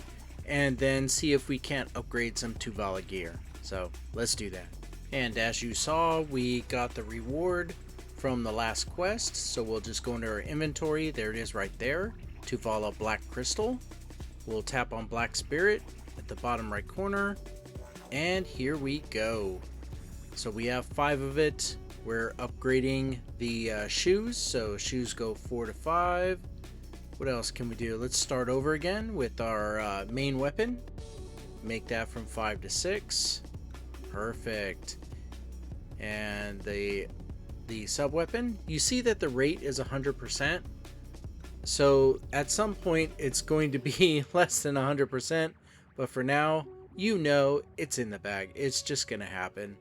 and then see if we can't upgrade some Tuvala gear. So let's do that. And as you saw, we got the reward from the last quest. So we'll just go into our inventory. There it is right there. Tuvala Black Crystal. We'll tap on Black Spirit at the bottom right corner. And here we go. So we have 5 of it. We're upgrading the shoes. So shoes go 4 to 5. What else can we do? Let's start over again with our main weapon. Make that from 5 to 6. Perfect. And the sub weapon, you see that the rate is 100%. So at some point it's going to be less than 100%, but for now, you know it's in the bag. It's just gonna happen.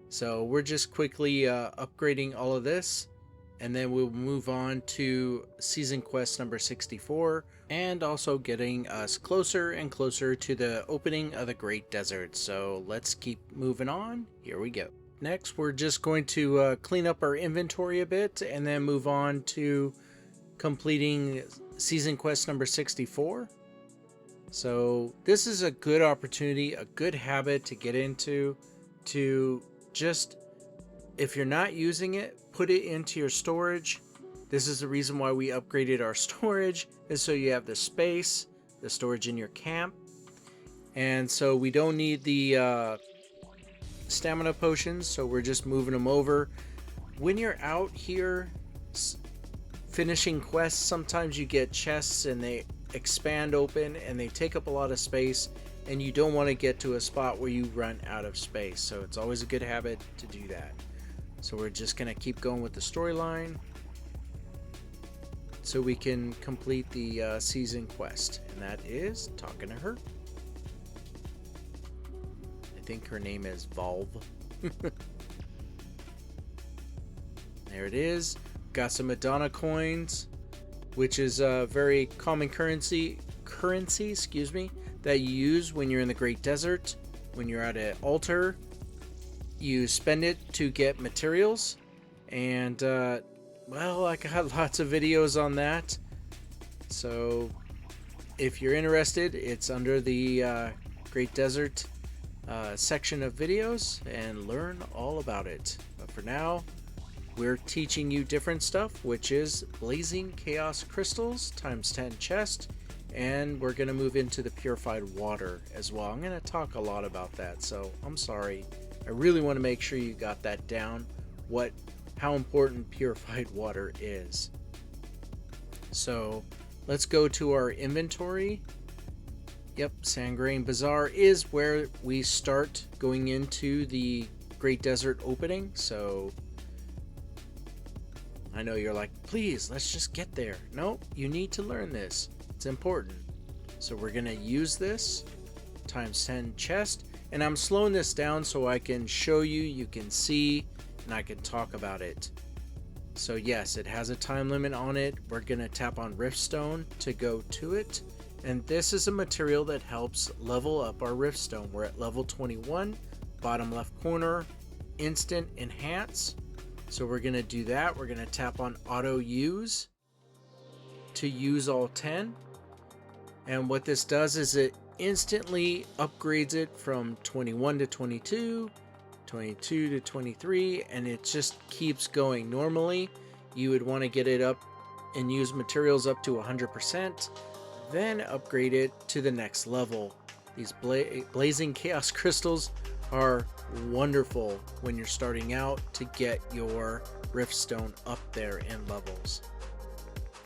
So we're just quickly upgrading all of this, and then we'll move on to season quest number 64, and also getting us closer and closer to the opening of the Great Desert. So let's keep moving on. Here we go. Next, we're just going to clean up our inventory a bit, and then move on to completing season quest number 64. So this is a good opportunity, a good habit to get into, to just, if you're not using it, put it into your storage. This is the reason why we upgraded our storage, is so you have the space, the storage in your camp. And so we don't need the stamina potions, so we're just moving them over. When you're out here finishing quests, sometimes you get chests and they expand open and they take up a lot of space, and you don't want to get to a spot where you run out of space. So it's always a good habit to do that. So we're just going to keep going with the storyline so we can complete the season quest, and that is talking to her. I think her name is Valve. There it is. Got some Madonna coins, which is a very common currency, excuse me, that you use when you're in the Great Desert. When you're at an altar, you spend it to get materials, and well, I got lots of videos on that. So if you're interested, it's under the Great Desert section of videos, and learn all about it. But for now, we're teaching you different stuff, which is Blazing Chaos Crystals times 10 chest, and we're going to move into the purified water as well. I'm going to talk a lot about that, so I'm sorry. I really want to make sure you got that down, how important purified water is. So let's go to our inventory. Yep, Sangrain Bazaar is where we start going into the Great Desert opening. So I know you're like, please, let's just get there. No, you need to learn this. It's important. So we're going to use this times 10 chest. And I'm slowing this down so I can show you, you can see, and I can talk about it. So yes, it has a time limit on it. We're going to tap on Riftstone to go to it. And this is a material that helps level up our Riftstone. We're at level 21, bottom left corner, instant enhance. So we're going to do that. We're going to tap on auto use to use all 10. And what this does is it instantly upgrades it from 21 to 22, 22 to 23, and it just keeps going. Normally, you would want to get it up and use materials up to 100%, then upgrade it to the next level. These Blazing Chaos Crystals are wonderful when you're starting out to get your Riftstone up there in levels.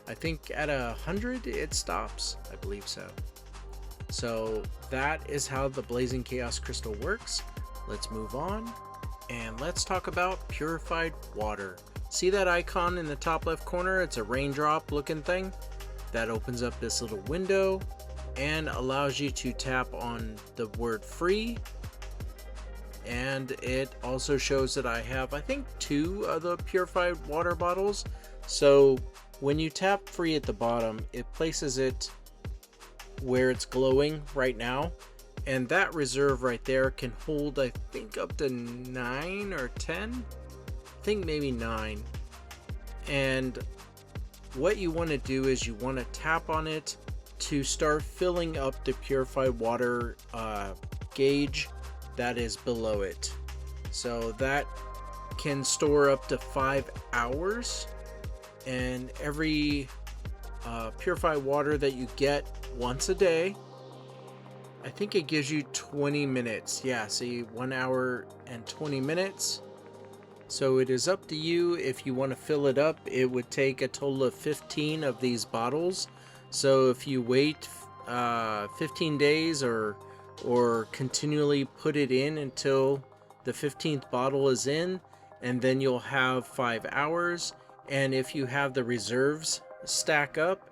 I think at 100 it stops, I believe so. So that is how the Blazing Chaos Crystal works. Let's move on and let's talk about purified water. See that icon in the top left corner? It's a raindrop looking thing that opens up this little window and allows you to tap on the word free. And it also shows that I have, I think, 2 of the purified water bottles. So when you tap free at the bottom, it places it where it's glowing right now. And that reserve right there can hold, I think, up to 9 or 10. I think maybe 9. And what you want to do is you want to tap on it to start filling up the purified water gauge that is below it. So that can store up to 5 hours, and every purified water that you get once a day I think it gives you 20 minutes. Yeah, see, 1 hour and 20 minutes. So it is up to you if you want to fill it up. It would take a total of 15 of these bottles. So if you wait 15 days or continually put it in until the 15th bottle is in, and then you'll have 5 hours. And if you have the reserves stack up,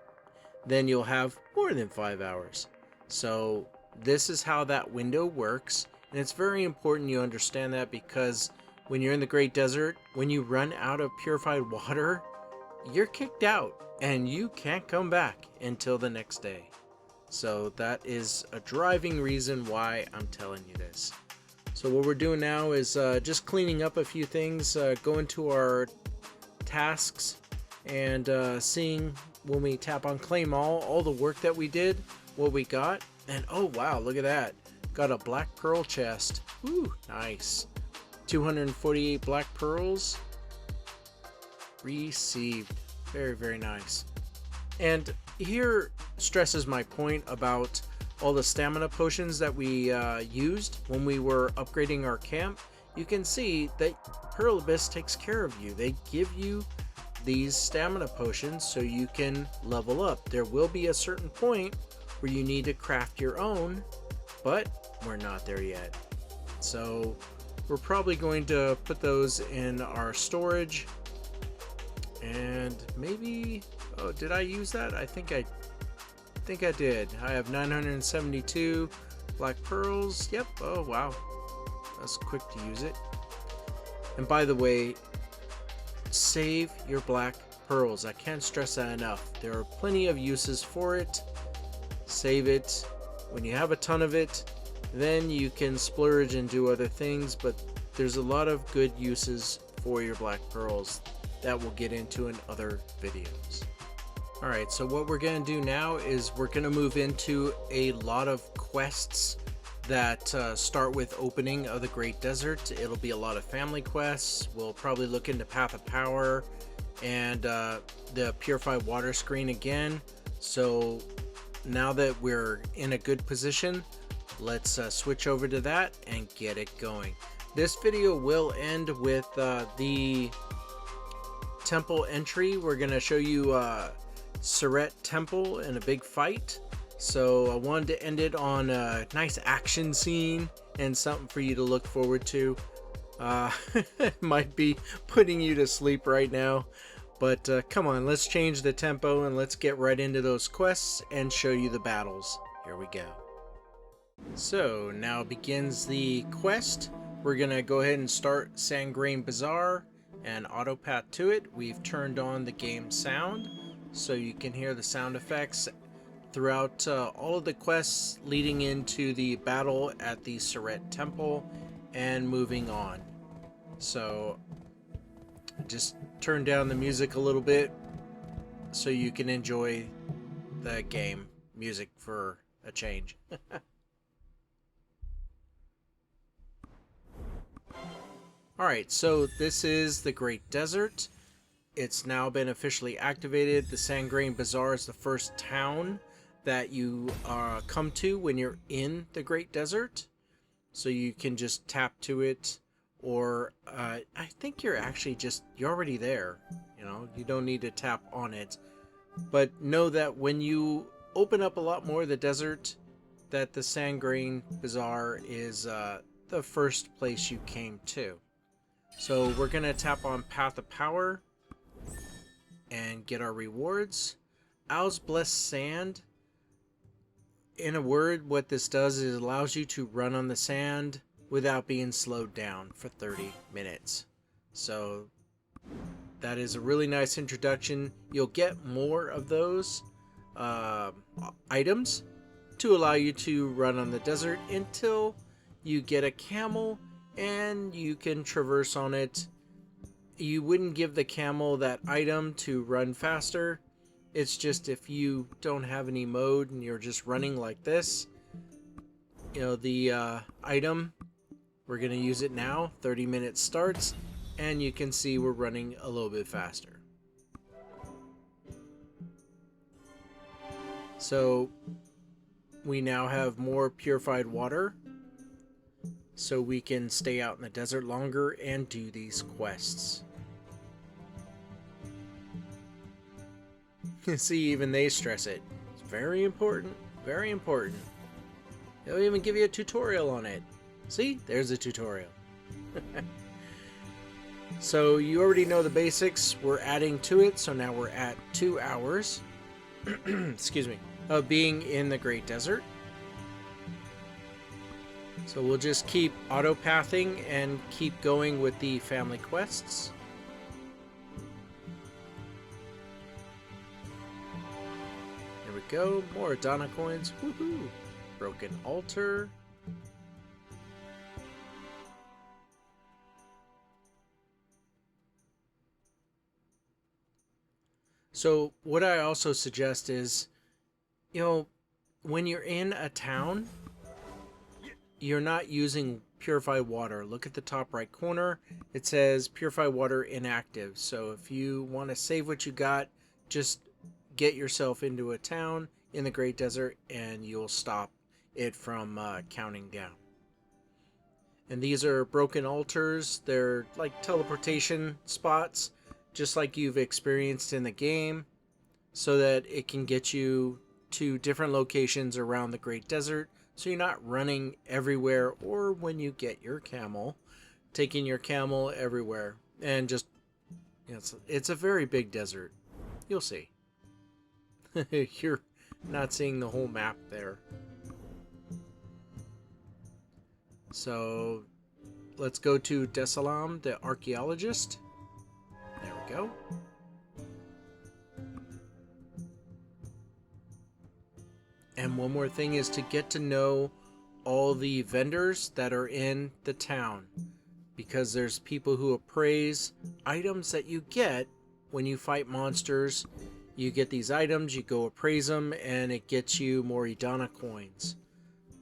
then you'll have more than 5 hours. So this is how that window works. And it's very important you understand that, because when you're in the Great Desert, when you run out of purified water, you're kicked out and you can't come back until the next day. So that is a driving reason why I'm telling you this. So what we're doing now is just cleaning up a few things, going to our tasks and seeing when we tap on claim all the work that we did, what we got. And oh wow, look at that. Got a black pearl chest. Ooh, nice. 248 black pearls received. Very, very nice. And here stresses my point about all the stamina potions that we used when we were upgrading our camp. You can see that Pearl Abyss takes care of you. They give you these stamina potions so you can level up. There will be a certain point where you need to craft your own, but we're not there yet. So we're probably going to put those in our storage, and maybe, oh, did I use that? I think I did. I have 972 black pearls. Yep. Oh wow, that's quick to use it. And by the way, save your black pearls. I can't stress that enough. There are plenty of uses for it. Save it. When you have a ton of it, then you can splurge and do other things, but there's a lot of good uses for your black pearls that we'll get into in other videos. Alright, so what we're going to do now is we're going to move into a lot of quests that start with opening of the Great Desert. It'll be a lot of family quests. We'll probably look into Path of Power and the Purified Water screen again. So now that we're in a good position, let's switch over to that and get it going. This video will end with the temple entry. We're going to show you Surret Temple in a big fight. So I wanted to end it on a nice action scene and something for you to look forward to. Might be putting you to sleep right now, but come on, let's change the tempo and let's get right into those quests and show you the battles. Here we go. So now begins the quest. We're gonna go ahead and start Sangrain Bazaar and auto path to it. We've turned on the game sound so you can hear the sound effects throughout all of the quests leading into the battle at the Surret Temple and moving on. So just turn down the music a little bit so you can enjoy the game music for a change. Alright, so this is the Great Desert. It's now been officially activated. The Sangrain Bazaar is the first town that you come to when you're in the Great Desert. So you can just tap to it, or I think you're already there. You know, you don't need to tap on it. But know that when you open up a lot more of the desert, that the Sangrain Bazaar is the first place you came to. So we're going to tap on Path of Power and get our rewards. Owl's Blessed Sand. In a word, what this does is it allows you to run on the sand without being slowed down for 30 minutes. So that is a really nice introduction. You'll get more of those items to allow you to run on the desert until you get a camel and you can traverse on it. You wouldn't give the camel that item to run faster. It's just if you don't have any mode and you're just running like this, you know, the item, we're going to use it now. 30 minutes starts, and you can see we're running a little bit faster. So we now have more purified water, so we can stay out in the desert longer and do these quests. See, even they stress it. It's very important, very important. They'll even give you a tutorial on it. See, there's a tutorial. So you already know the basics. We're adding to it, so now we're at 2 hours excuse me, of being in the Great Desert. So we'll just keep auto-pathing and keep going with the family quests. There we go, more Adana coins. Woohoo! Broken altar. So what I also suggest is, you know, when you're in a town, you're not using purified water. Look at the top right corner. It says purified water inactive. So if you want to save what you got, just get yourself into a town in the Great Desert and you'll stop it from counting down. And these are broken altars. They're like teleportation spots, just like you've experienced in the game, so that it can get you to different locations around the Great Desert, so you're not running everywhere, or when you get your camel, taking your camel everywhere. And just, you know, it's a very big desert. You'll see. You're not seeing the whole map there. So let's go to Desalam, the archaeologist. There we go. And one more thing is to get to know all the vendors that are in the town, because there's people who appraise items that you get when you fight monsters. You get these items, you go appraise them, and it gets you more Idana coins.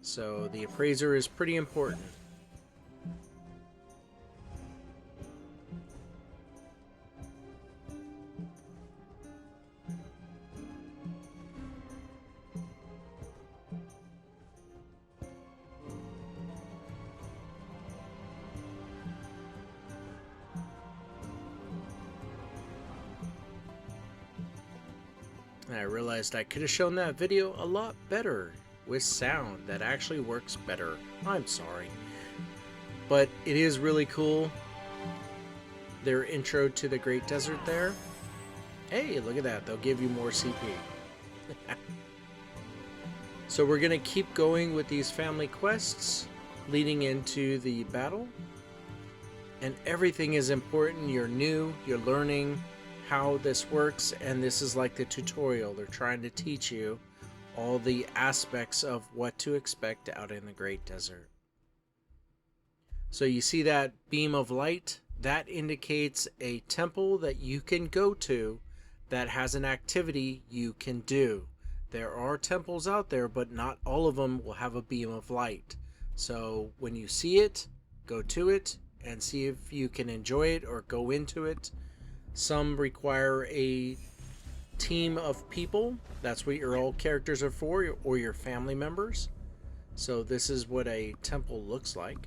So the appraiser is pretty important. I realized I could have shown that video a lot better with sound that actually works better. I'm sorry. But it is really cool. Their intro to the Great Desert there. Hey, look at that. They'll give you more CP. So we're going to keep going with these family quests leading into the battle. And everything is important. You're new. You're learning how this works, and this is like the tutorial. They're trying to teach you all the aspects of what to expect out in the Great Desert. So you see that beam of light? That indicates a temple that you can go to that has an activity you can do. There are temples out there, but not all of them will have a beam of light. So when you see it, go to it and see if you can enjoy it or go into it. Some require a team of people. That's what your all characters are for, or your family members. So this is what a temple looks like.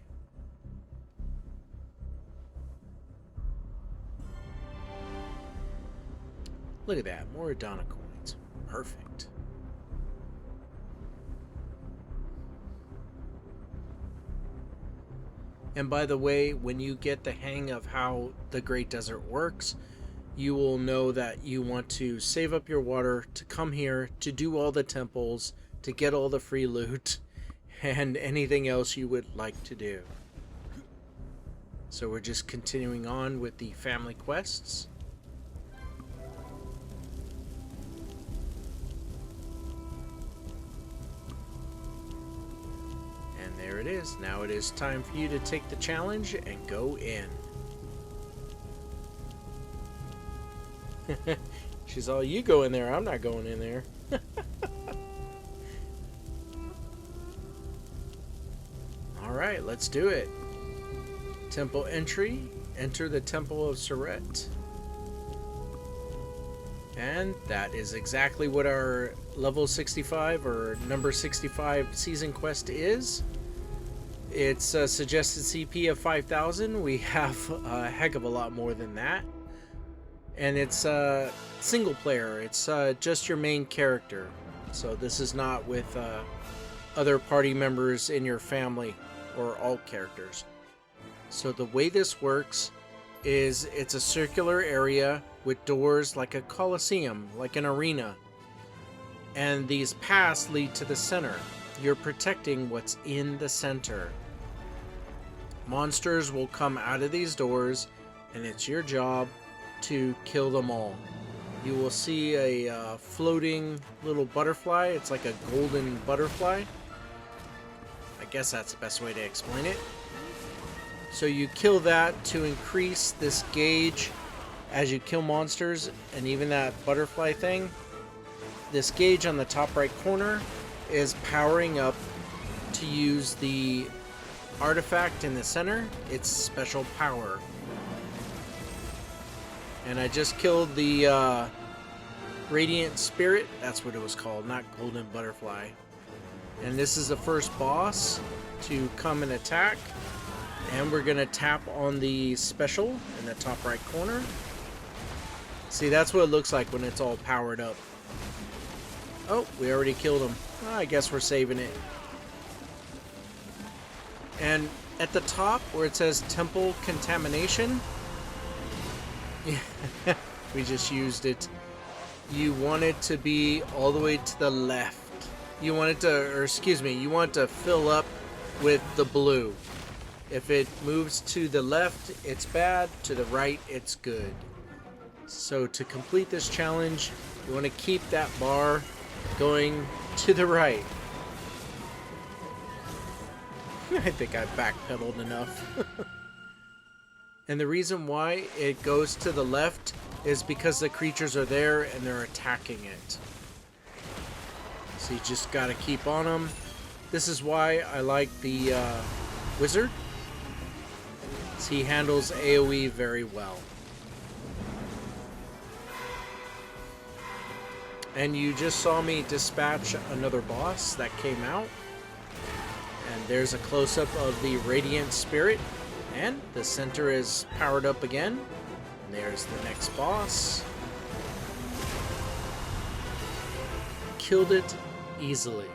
Look at that, more Adana coins. Perfect. And by the way, when you get the hang of how the Great Desert works, you will know that you want to save up your water to come here to do all the temples, to get all the free loot, and anything else you would like to do. So we're just continuing on with the family quests. And there it is. Now it is time for you to take the challenge and go in. She's all, you go in there, I'm not going in there. Alright, let's do it. Temple entry. Enter the Temple of Surret. And that is exactly what our level 65 or number 65 season quest is. It's a suggested CP of 5,000. We have a heck of a lot more than that. And it's single player. It's just your main character. So this is not with other party members in your family or alt characters. So the way this works is it's a circular area with doors like a coliseum, like an arena. And these paths lead to the center. You're protecting what's in the center. Monsters will come out of these doors, and it's your job to kill them all. You will see a floating little butterfly. It's like a golden butterfly. I guess that's the best way to explain it. So you kill that to increase this gauge as you kill monsters, and even that butterfly thing. This gauge on the top right corner is powering up to use the artifact in the center. It's special power. And I just killed the Radiant Spirit. That's what it was called, not Golden Butterfly. And this is the first boss to come and attack. And we're going to tap on the special in the top right corner. See, that's what it looks like when it's all powered up. Oh, we already killed him. Oh, I guess we're saving it. And at the top where it says Temple Contamination, we just used it. You want it to be all the way to the left. You want it to, or excuse me, you want it to fill up with the blue. If it moves to the left, it's bad. To the right, it's good. So to complete this challenge, you want to keep that bar going to the right. I think I backpedaled enough. And the reason why it goes to the left is because the creatures are there and they're attacking it. So you just gotta keep on them. This is why I like the wizard. He handles AoE very well. And you just saw me dispatch another boss that came out. And there's a close-up of the Radiant Spirit. And the center is powered up again. And there's the next boss. Killed it easily.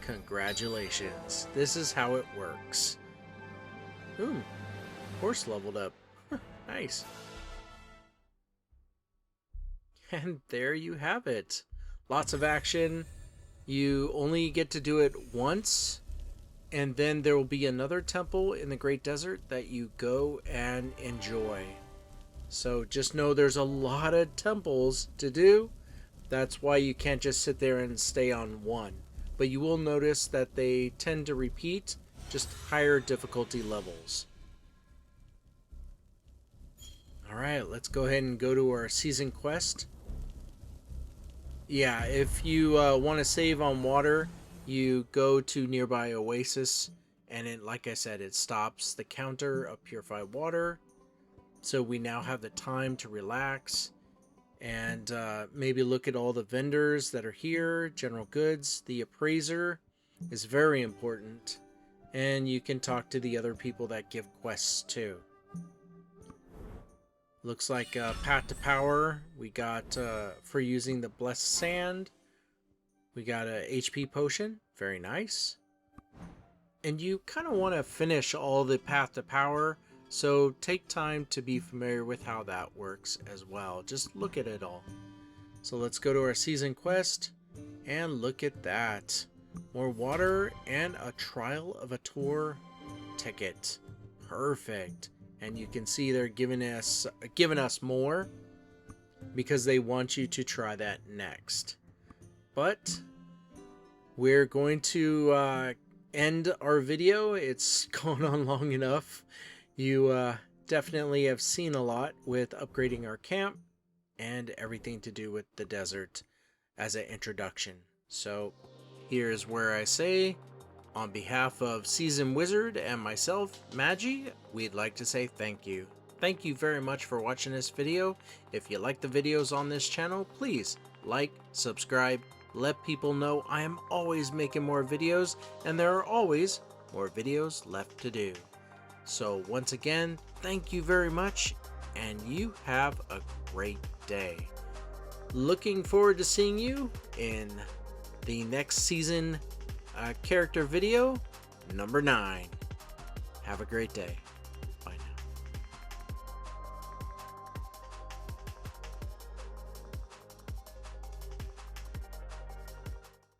Congratulations. This is how it works. Ooh, horse leveled up. Nice. And there you have it. Lots of action. You only get to do it once, and then there will be another temple in the Great Desert that you go and enjoy. So just know there's a lot of temples to do. That's why you can't just sit there and stay on one. But you will notice that they tend to repeat, just higher difficulty levels. Alright, let's go ahead and go to our season quest. Yeah, if you want to save on water, you go to nearby oasis, and it, like I said, it stops the counter of purified water. So we now have the time to relax and maybe look at all the vendors that are here, general goods. The appraiser is very important, and you can talk to the other people that give quests too. Looks like Path to Power. We got for using the Blessed Sand. We got a HP potion. Very nice. And you kind of want to finish all the Path to Power, so take time to be familiar with how that works as well. Just look at it all. So let's go to our season quest and look at that. More water and a trial of a tour ticket. Perfect. And you can see they're giving us more because they want you to try that next. But we're going to end our video. It's gone on long enough. You definitely have seen a lot with upgrading our camp and everything to do with the desert as an introduction. So here's where I say, on behalf of Seasoned Wizard and myself, Magi, we'd like to say thank you. Thank you very much for watching this video. If you like the videos on this channel, please like, subscribe, let people know I am always making more videos, and there are always more videos left to do. So once again, thank you very much, and you have a great day. Looking forward to seeing you in the next season character video number 9. Have a great day.